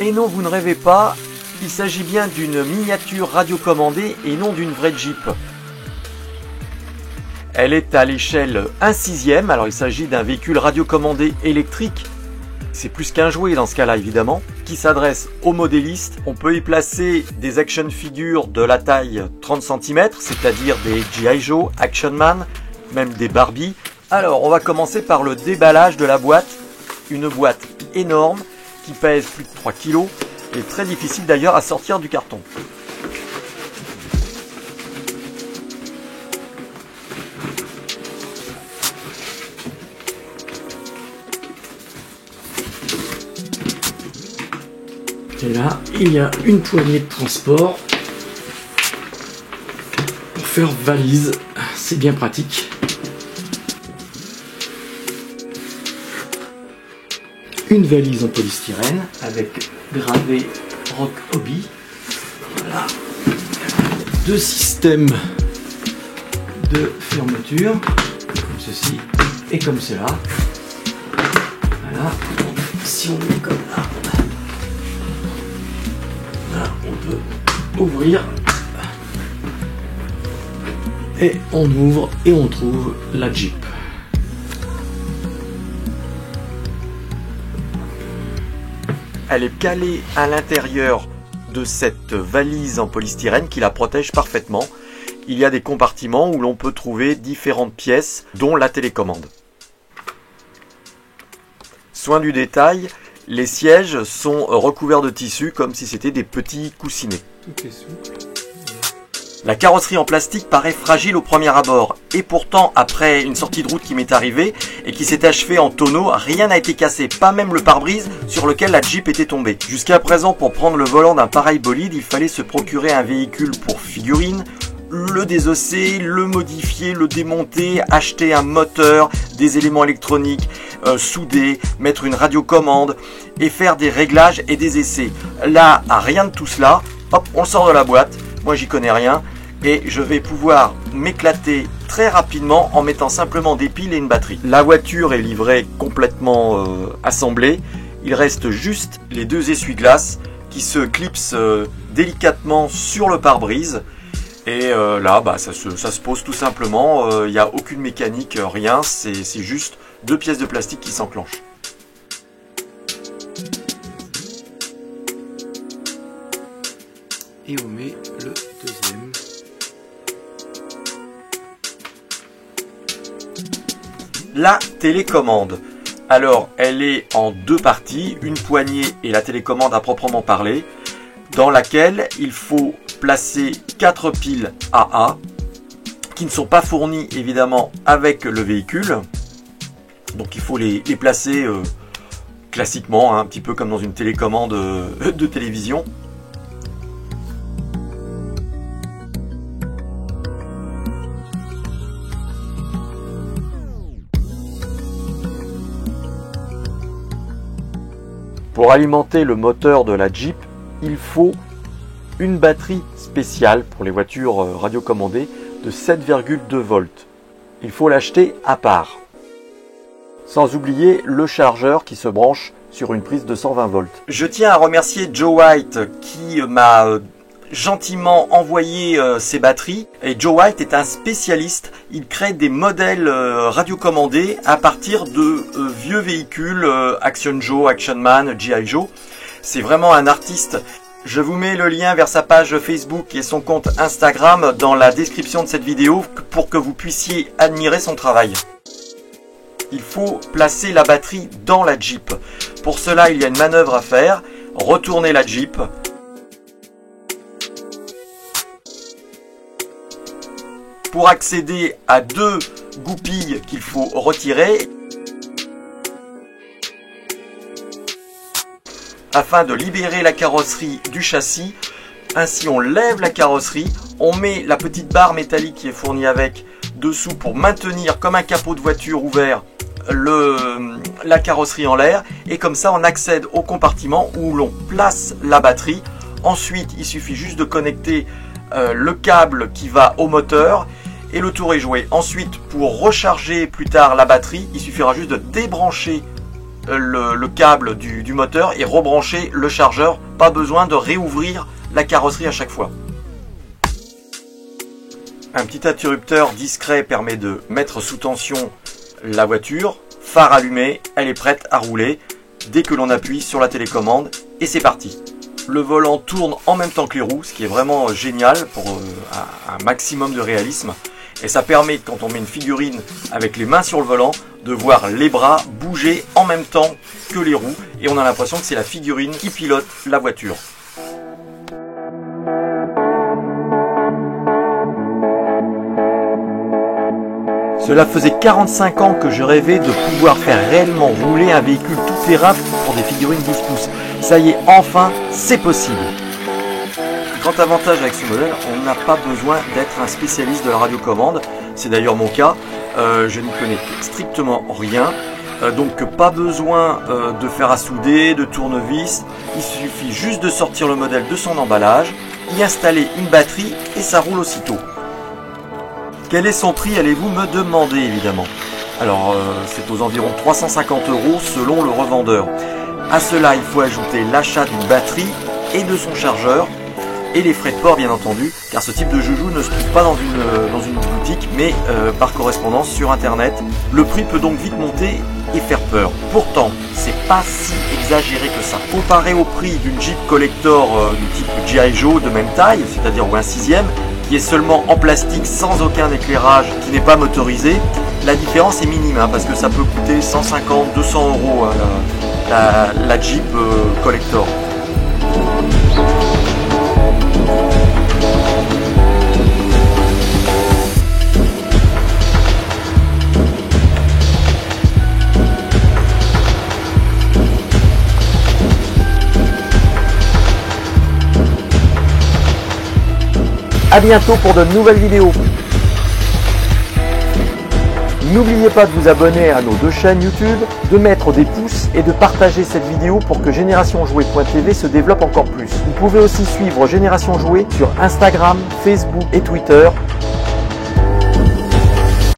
Et non, vous ne rêvez pas, il s'agit bien d'une miniature radiocommandée et non d'une vraie Jeep. Elle est à l'échelle 1/6, alors il s'agit d'un véhicule radiocommandé électrique. C'est plus qu'un jouet dans ce cas-là évidemment, qui s'adresse aux modélistes. On peut y placer des action figures de la taille 30 cm, c'est-à-dire des G.I. Joe, Action Man, même des Barbie. Alors on va commencer par le déballage de la boîte. Une boîte énorme qui pèse plus de 3 kg et très difficile d'ailleurs à sortir du carton. Et là, il y a une poignée de transport pour faire valise. C'est bien pratique. Une valise en polystyrène avec gravé Rock Hobby. Voilà. Deux systèmes de fermeture, comme ceci et comme cela. Voilà. Si on met comme là, voilà, on peut ouvrir et on ouvre et on trouve la Jeep. Elle est calée à l'intérieur de cette valise en polystyrène qui la protège parfaitement. Il y a des compartiments où l'on peut trouver différentes pièces, dont la télécommande. Soin du détail, les sièges sont recouverts de tissu comme si c'était des petits coussinets. Tout est souple. La carrosserie en plastique paraît fragile au premier abord, et pourtant après une sortie de route qui m'est arrivée et qui s'est achevée en tonneau, rien n'a été cassé, pas même le pare-brise sur lequel la Jeep était tombée. Jusqu'à présent, pour prendre le volant d'un pareil bolide, il fallait se procurer un véhicule pour figurine, le désosser, le modifier, le démonter, acheter un moteur, des éléments électroniques, souder, mettre une radiocommande et faire des réglages et des essais. Là, rien de tout cela, hop, on le sort de la boîte, moi j'y connais rien. Et je vais pouvoir m'éclater très rapidement en mettant simplement des piles et une batterie. La voiture est livrée complètement assemblée. Il reste juste les deux essuie-glaces qui se clipsent délicatement sur le pare-brise. Et là, ça se pose tout simplement. Il n'y a aucune mécanique, rien. C'est juste deux pièces de plastique qui s'enclenchent. Et on met le deuxième. La télécommande. Alors, elle est en deux parties, une poignée et la télécommande à proprement parler, dans laquelle il faut placer 4 piles AA, qui ne sont pas fournies évidemment avec le véhicule. Donc il faut les placer classiquement, hein, un petit peu comme dans une télécommande de télévision. Pour alimenter le moteur de la Jeep, il faut une batterie spéciale pour les voitures radiocommandées de 7,2 volts. Il faut l'acheter à part. Sans oublier le chargeur qui se branche sur une prise de 120 volts. Je tiens à remercier Joe White qui m'a gentiment envoyé ces batteries. Et Joe White est un spécialiste. Il crée des modèles radiocommandés à partir de vieux véhicules Action Joe, Action Man, G.I. Joe. C'est vraiment un artiste. Je vous mets le lien vers sa page Facebook et son compte Instagram dans la description de cette vidéo pour que vous puissiez admirer son travail. Il faut placer la batterie dans la Jeep. Pour cela, il y a une manœuvre à faire. Retourner la Jeep. Pour accéder à deux goupilles qu'il faut retirer afin de libérer la carrosserie du châssis. Ainsi on lève la carrosserie, on met la petite barre métallique qui est fournie avec dessous pour maintenir comme un capot de voiture ouvert la carrosserie en l'air, et comme ça on accède au compartiment où l'on place la batterie. Ensuite il suffit juste de connecter le câble qui va au moteur et le tour est joué. Ensuite, pour recharger plus tard la batterie, il suffira juste de débrancher le câble du moteur et rebrancher le chargeur. Pas besoin de réouvrir la carrosserie à chaque fois. Un petit interrupteur discret permet de mettre sous tension la voiture. Phare allumé, elle est prête à rouler dès que l'on appuie sur la télécommande et c'est parti. Le volant tourne en même temps que les roues, ce qui est vraiment génial pour un maximum de réalisme. Et ça permet, quand on met une figurine avec les mains sur le volant, de voir les bras bouger en même temps que les roues. Et on a l'impression que c'est la figurine qui pilote la voiture. Cela faisait 45 ans que je rêvais de pouvoir faire réellement rouler un véhicule tout-terrain pour des figurines 12 pouces. Ça y est, enfin, c'est possible. Grand avantage avec ce modèle, on n'a pas besoin d'être un spécialiste de la radiocommande. C'est d'ailleurs mon cas. Je n'y connais strictement rien. Donc pas besoin de faire à souder, de tournevis. Il suffit juste de sortir le modèle de son emballage, y installer une batterie et ça roule aussitôt. Quel est son prix, allez-vous me demander évidemment. Alors c'est aux environs 350 € selon le revendeur. À cela il faut ajouter l'achat d'une batterie et de son chargeur et les frais de port bien entendu, car ce type de joujou ne se trouve pas dans une boutique mais par correspondance sur internet. Le prix peut donc vite monter et faire peur. Pourtant c'est pas si exagéré que ça. Comparé au prix d'une Jeep Collector du type G.I. Joe de même taille, c'est-à-dire un 6e, qui est seulement en plastique sans aucun éclairage, qui n'est pas motorisé, la différence est minime parce que ça peut coûter 150, 200 € la Jeep Collector. A bientôt pour de nouvelles vidéos. N'oubliez pas de vous abonner à nos 2 chaînes YouTube, de mettre des pouces et de partager cette vidéo pour que GénérationJouet.tv se développe encore plus. Vous pouvez aussi suivre Génération Jouet sur Instagram, Facebook et Twitter.